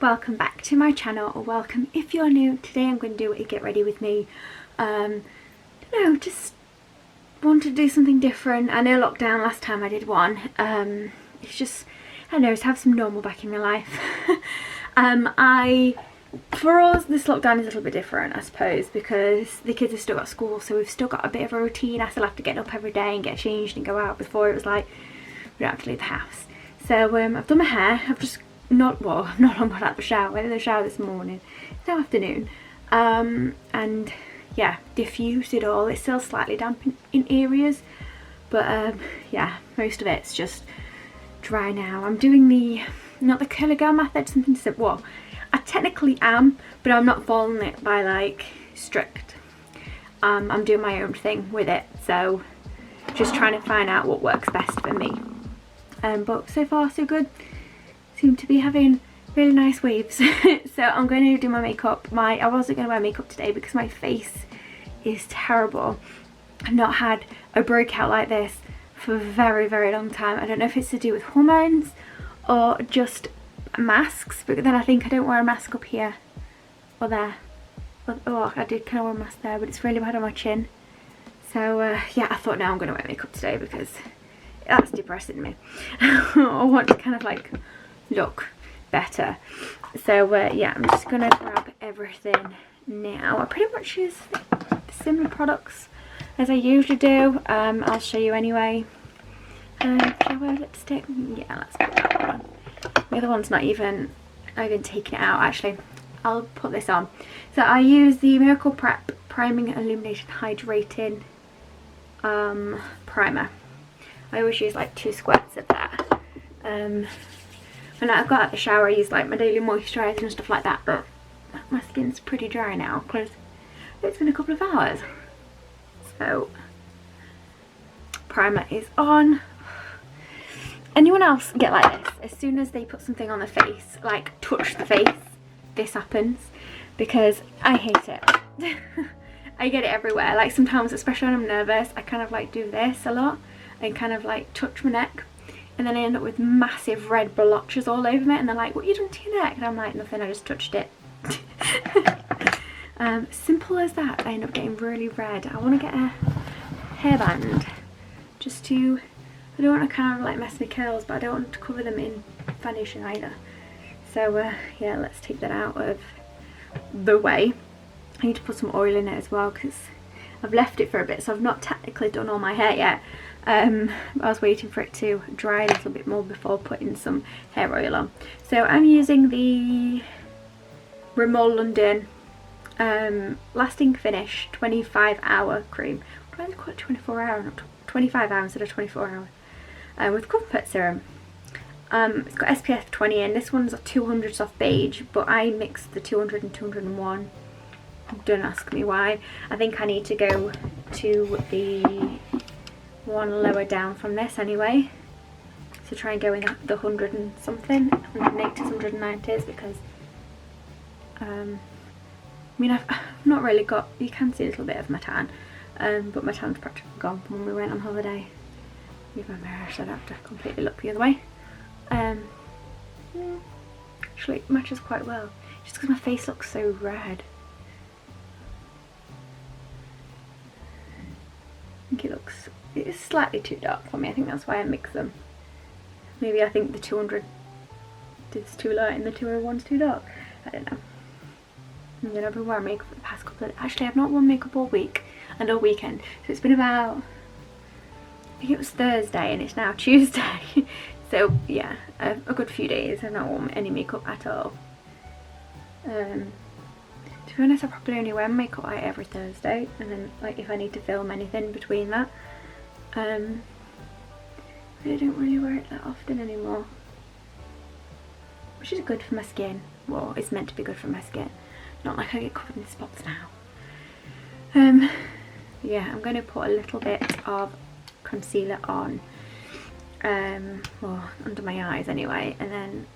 welcome back to my channel, or welcome if you're new. Today I'm going to do a get ready with me. Don't know, just want to do something different. I know lockdown last time I did one. It's just, I don't know, to have some normal back in my life. For us this lockdown is a little bit different, I suppose, because the kids have still got school, so we've still got a bit of a routine. I still have to get up every day and get changed and go out. Before it was like we don't have to leave the house. So I've done my hair. I've just not long got out of the shower. I went in the shower this morning. It's now afternoon. And yeah, diffused it all. It's still slightly damp in areas, but yeah, most of it's just dry now. I'm doing not the curly girl method, something to say, well, I technically am, but I'm not following it by like strict. I'm doing my own thing with it, so just trying to find out what works best for me. But so far so good. Seem to be having really nice waves. So I'm going to do my makeup. I wasn't going to wear makeup today because my face is terrible. I've not had a breakout like this for a very, very long time. I don't know if it's to do with hormones or just masks, but then I think I don't wear a mask up here or there. Oh, I did kind of wear a mask there, but it's really bad on my chin. So yeah, I thought now I'm going to wear makeup today because that's depressing me. I want to kind of like look better. So yeah, I'm just going to grab everything now. I pretty much use similar products as I usually do. I'll show you anyway. Should I wear lipstick? Yeah, let's put that on. The other one's not even, I've even taken it out actually. I'll put this on. So I use the Miracle Prep Priming Illuminating Hydrating primer. I always use like 2 squirts of that. When I got out of the shower I use like my daily moisturiser and stuff like that, but my skin's pretty dry now because it's been a couple of hours. So primer is on. Anyone else get like this? As soon as they put something on their face, like touch the face, this happens, because I hate it. I get it everywhere. Like sometimes, especially when I'm nervous, I kind of like do this a lot and kind of like touch my neck, and then I end up with massive red blotches all over me, and they're like, what you done to your neck? And I'm like, nothing, I just touched it. Simple as that. I end up getting really red. I want to get a hairband just to, I don't want to kind of like mess my curls, but I don't want to cover them in foundation either. So yeah, let's take that out of the way. I need to put some oil in it as well because I've left it for a bit, so I've not technically done all my hair yet. I was waiting for it to dry a little bit more before putting some hair oil on. So I'm using the Rimmel London Lasting Finish 25-hour cream. I'm trying to call it 24 hour, not 25 hours instead of 24 hour, with comfort serum. It's got SPF 20 in. This one's a 200 soft beige, but I mixed the 200 and 201. Don't ask me why. I think I need to go to the one lower down from this anyway. So try and go in the 100 and something, 180s, 190s, because I mean I've not really got, you can see a little bit of my tan, but my tan's practically gone from when we went on holiday. Leave my mirror so I don't have to completely look the other way. Actually it matches quite well, just because my face looks so red. I think it is slightly too dark for me. I think that's why I mix them. Maybe I think the 200 is too light and the 201's too dark. I don't know. And then I've been wearing makeup for the past couple of days. Actually, I've not worn makeup all week and all weekend. So it's been about, I think it was Thursday and it's now Tuesday. So yeah, a good few days I've not worn any makeup at all. To be honest, I probably only wear makeup like every Thursday, and then like if I need to film anything between that. I don't really wear it that often anymore, which is good for my skin. Well, it's meant to be good for my skin, not like I get covered in spots now. Yeah, I'm going to put a little bit of concealer on, well, under my eyes anyway, and then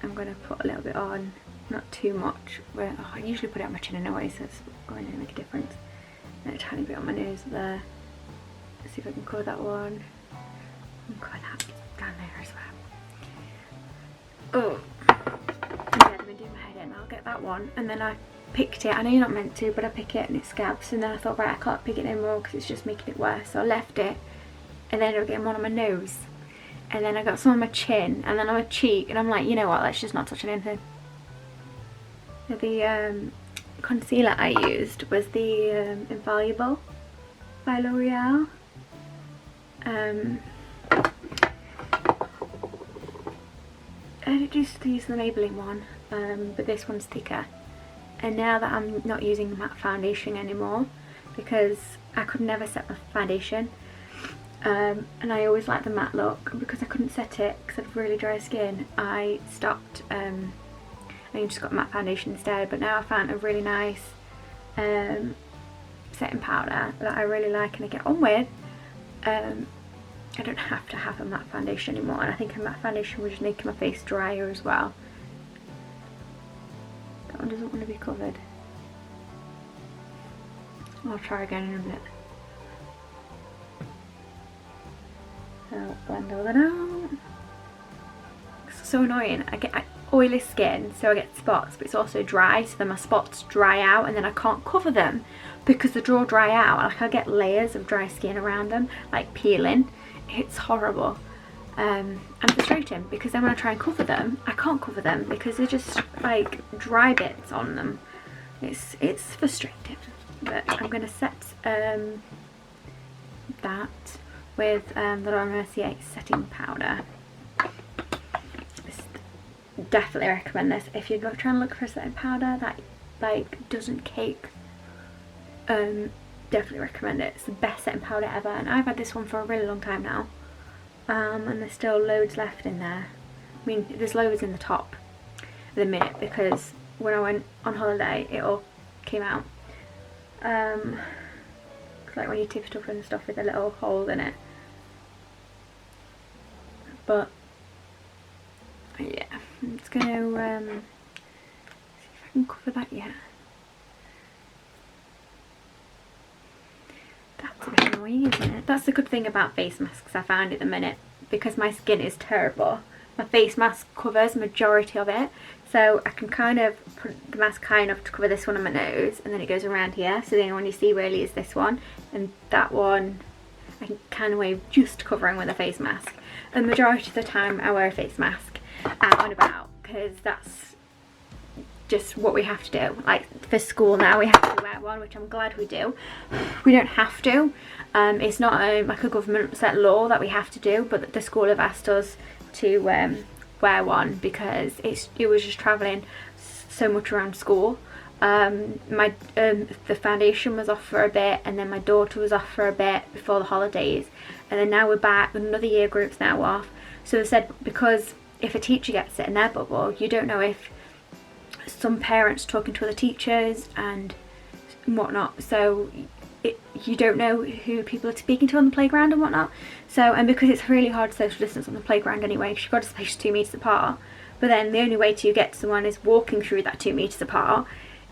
I'm going to put a little bit on, not too much. I usually put it on my chin anyway, so it's going to make a difference. And a tiny bit on my nose there. Let's see if I can cover that one. And cover that down there as well. Oh, that one, and then I picked it. I know you're not meant to, but I pick it and it scabs, and then I thought, right, I can't pick it anymore because it's just making it worse, so I left it, and then I ended up getting one on my nose, and then I got some on my chin, and then on my cheek, and I'm like, you know what, let's just not touch anything. The concealer I used was the Invaluable by L'Oreal. I used to use the Maybelline one, but this one's thicker. And now that I'm not using the matte foundation anymore, because I could never set my foundation, and I always liked the matte look, because I couldn't set it because I have really dry skin, I stopped. I just got matte foundation instead, but now I found a really nice setting powder that I really like and I get on with. I don't have to have a matte foundation anymore, and I think a matte foundation will just make my face drier as well. That one doesn't want to be covered. I'll try again in a bit. So blend all that out. It's so annoying. I get oily skin, so I get spots, but it's also dry, so then my spots dry out and then I can't cover them because they draw dry out. Like I get layers of dry skin around them, like peeling. It's horrible. And frustrating, because then when I try and cover them, I can't cover them because they're just like dry bits on them. It's frustrating. But I'm going to set that with the Laura Mercier setting powder. Definitely recommend this if you're trying to look for a setting powder that like doesn't cake. Definitely recommend it. It's the best setting powder ever, and I've had this one for a really long time now, and there's still loads left in there. I mean, there's loads in the top at the minute because when I went on holiday it all came out. Like when you tip it up and stuff with a little hole in it. But yeah, I'm just going to see if I can cover that yet. That's a bit annoying, isn't it? That's the good thing about face masks I found at the minute, because my skin is terrible. My face mask covers majority of it, so I can kind of put the mask high enough to cover this one on my nose, and then it goes around here, so the only one you see really is this one, and that one I can kind of wave just covering with a face mask. And the majority of the time I wear a face mask out and about, because that's just what we have to do. Like for school now we have to wear one, which I'm glad we do. We don't have to. It's not like a government set law that we have to do, but the school have asked us to wear one because it was just travelling so much around school. The foundation was off for a bit, and then my daughter was off for a bit before the holidays, and then now we're back. Another year group's now off, so they said because if a teacher gets it in their bubble, you don't know if some parents talking to other teachers and whatnot, so you don't know who people are speaking to on the playground and whatnot. So, and because it's really hard to social distance on the playground anyway, because you've got to space 2 metres apart, but then the only way to get to someone is walking through that 2 metres apart.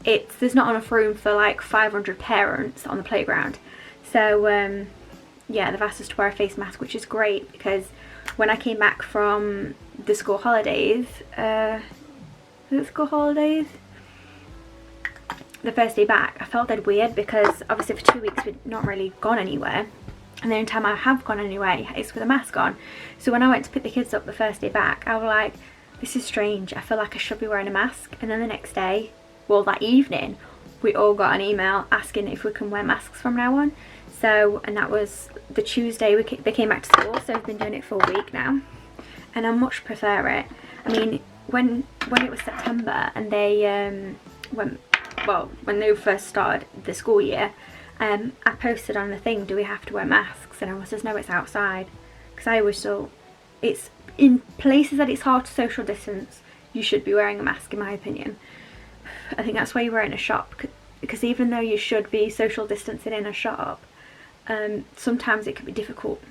There's not enough room for like 500 parents on the playground. So yeah, they've asked us to wear a face mask, which is great, because when I came back from the school holidays, the first day back, I felt dead weird because obviously for 2 weeks we'd not really gone anywhere, and the only time I have gone anywhere is with a mask on. So when I went to pick the kids up the first day back, I was like, this is strange, I feel like I should be wearing a mask. And then the next day, well that evening, we all got an email asking if we can wear masks from now on. So, and that was the Tuesday they came back to school, so I've been doing it for a week now, and I much prefer it. I mean, when it was September and they when they first started the school year, I posted on the thing, do we have to wear masks? And everyone says no, it's outside, because I always thought it's in places that it's hard to social distance, you should be wearing a mask, in my opinion. I think that's why you wear it in a shop, because even though you should be social distancing in a shop, sometimes it can be difficult.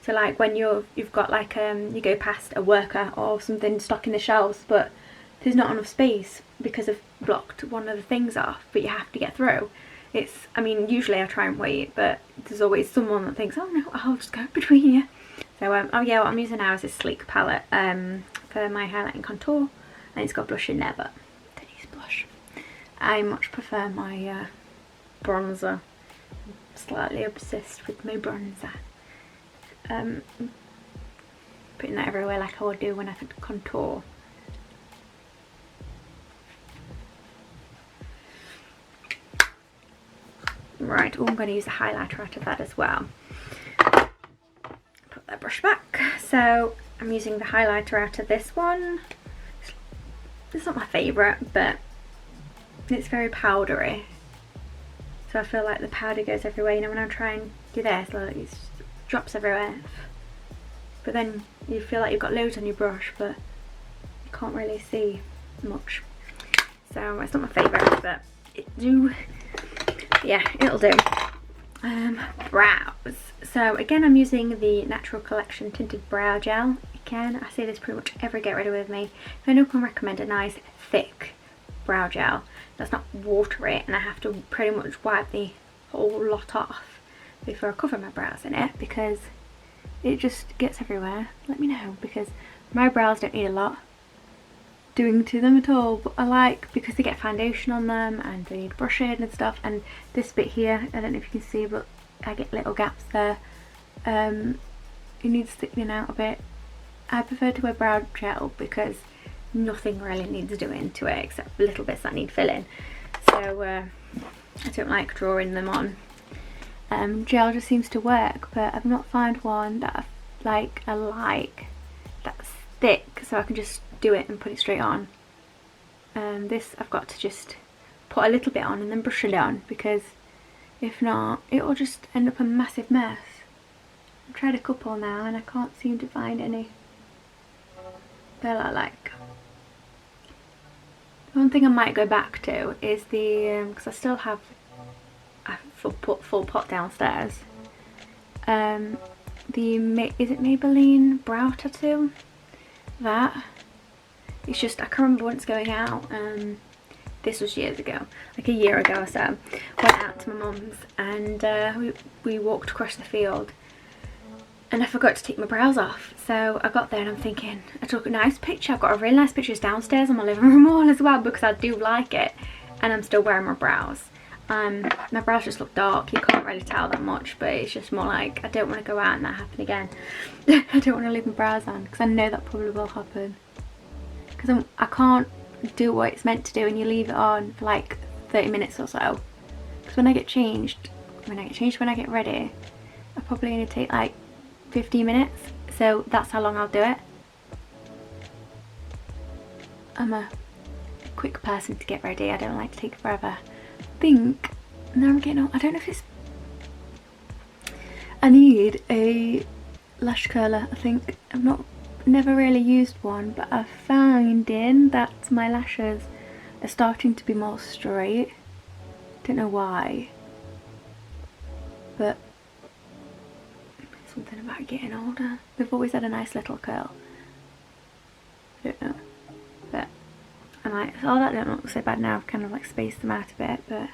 So like when you've got like you go past a worker or something stocking the shelves, but there's not enough space because I've blocked one of the things off, but you have to get through. I mean, usually I try and wait, but there's always someone that thinks, oh no, I'll just go between you. So oh yeah, what I'm using now is this Sleek palette for my highlight and contour, and it's got blush in there, but I don't blush. I much prefer my bronzer. I'm slightly obsessed with my bronzer. Putting that everywhere like I would do when I could contour. Right, oh, I'm going to use a highlighter out of that as well. Put that brush back. So I'm using the highlighter out of this one. It's not my favourite, but it's very powdery. So I feel like the powder goes everywhere. You know, when I try and do this, like, it drops everywhere. But then you feel like you've got loads on your brush, but you can't really see much. So it's not my favourite, but yeah, it'll do. Brows. So again, I'm using the Natural Collection Tinted Brow Gel. Again, I say this pretty much every get ready with me. If anyone can recommend a nice thick brow gel that's not watery and I have to pretty much wipe the whole lot off before I cover my brows in it, because it just gets everywhere, let me know, because my brows don't need a lot doing to them at all, but I like, because they get foundation on them and they need brushing and stuff, and this bit here, I don't know if you can see, but I get little gaps there. It needs thickening out a bit. I prefer to wear brow gel because nothing really needs doing to it except little bits that need filling, so I don't like drawing them on. Gel just seems to work, but I've not found one that I like that's thick so I can just do it and put it straight on. This I've got to just put a little bit on and then brush it on, because if not it will just end up a massive mess. I've tried a couple now and I can't seem to find any that I like. One thing I might go back to is the, because I still have a full pot downstairs, is it Maybelline Brow Tattoo? That. It's just, I can't remember when it's going out. This was years ago, like a year ago or so. Went out to my mum's and we walked across the field and I forgot to take my brows off. So I got there and I'm thinking, I took a nice picture. I've got a really nice picture downstairs on my living room wall as well, because I do like it, and I'm still wearing my brows. My brows just look dark, you can't really tell that much, but it's just more like, I don't want to go out and that happen again. I don't want to leave my brows on, because I know that probably will happen. Because I can't do what it's meant to do and you leave it on for like 30 minutes or so. Because when I get changed, when I get ready, I'm probably going to take like 15 minutes, so that's how long I'll do it. I'm a quick person to get ready, I don't like to take forever. I think, now I'm getting on, I don't know if it's, I need a lash curler. I think I've never really used one, but I'm finding that my lashes are starting to be more straight. Don't know why, but something about getting older. They've always had a nice little curl. I don't know, but I might. Oh, that don't look so bad now. I've kind of like spaced them out a bit, but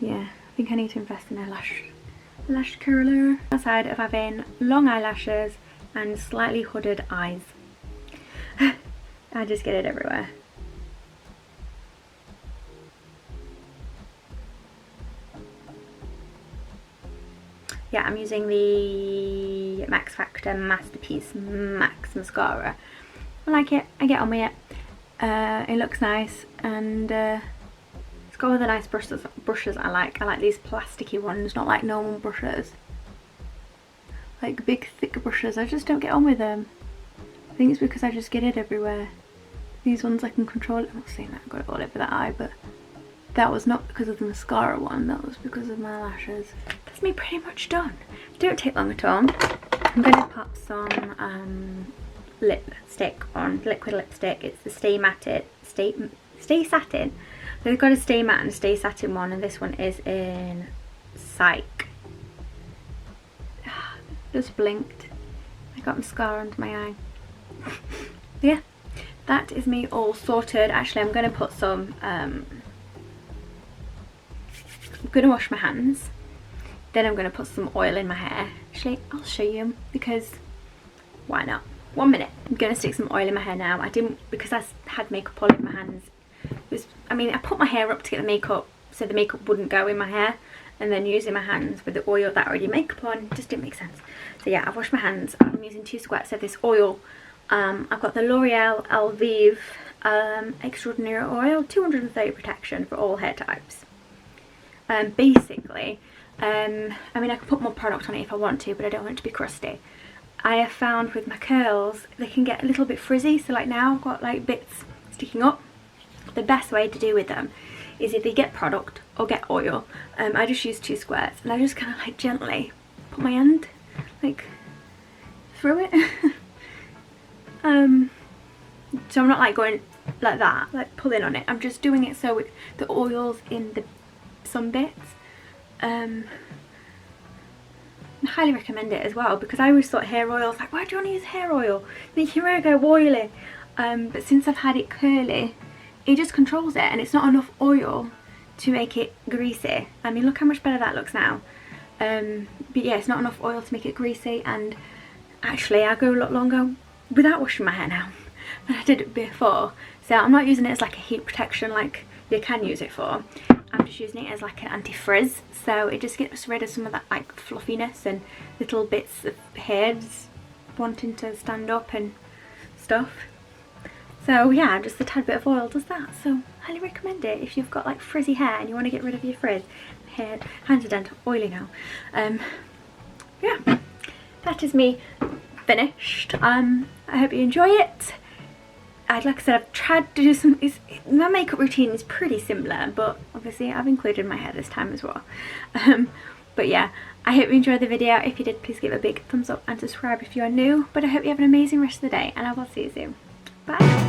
yeah, I think I need to invest in a lash curler. Aside of having long eyelashes and slightly hooded eyes, I just get it everywhere. Yeah, I'm using the Max Factor Masterpiece Max Mascara. I like it, I get on with it. It looks nice, and it's got all the nice brushes I like. I like these plasticky ones, not like normal brushes. Like big thick brushes, I just don't get on with them. I think it's because I just get it everywhere. These ones I can control it. I'm not saying that I got it all over that eye, but that was not because of the mascara one, that was because of my lashes. That's me pretty much done. Don't take long at all. I'm going to pop some lipstick on, liquid lipstick. It's the Stay Satin. They've got a Stay Matte and a Stay Satin one, and this one is in Psych. Just blinked. I got mascara under my eye. Yeah, that is me all sorted. Actually, I'm going to put some, I'm going to wash my hands. Then I'm going to put some oil in my hair. Actually, I'll show you, because why not? 1 minute. I'm going to stick some oil in my hair now. I didn't, because I had makeup all in my hands I mean, I put my hair up to get the makeup so the makeup wouldn't go in my hair, and then using my hands with the oil that already makeup on just didn't make sense. So yeah, I've washed my hands. I'm using 2 squirts of this oil. I've got the L'Oreal Elvive Extraordinary Oil, 230 protection for all hair types. Basically, I mean, I can put more product on it if I want to, but I don't want it to be crusty. I have found with my curls, they can get a little bit frizzy, so like now I've got like bits sticking up. The best way to do with them is either get product or get oil. I just use 2 squirts, and I just kind of like gently put my hand like through it. So I'm not like going like that, like pulling on it. I'm just doing it so the oil's in some bits. I highly recommend it as well, because I always thought hair oil, like, why do you want to use hair oil? Make your hair go oily. But since I've had it curly, it just controls it, and it's not enough oil to make it greasy. I mean, look how much better that looks now. But yeah, it's not enough oil to make it greasy, and actually I go a lot longer without washing my hair now than I did it before. So I'm not using it as like a heat protection like you can use it for. I'm just using it as like an anti-frizz, so it just gets rid of some of that like fluffiness and little bits of hairs wanting to stand up and stuff. So yeah, just a tad bit of oil does that. So highly recommend it if you've got like frizzy hair and you want to get rid of your frizz. Hands are done oily now. Yeah, that is me finished. I hope you enjoy it. Like I said, I've tried to do some, my makeup routine is pretty similar, but obviously I've included my hair this time as well. But yeah, I hope you enjoyed the video. If you did, please give it a big thumbs up and subscribe if you are new. But I hope you have an amazing rest of the day, and I will see you soon. Bye.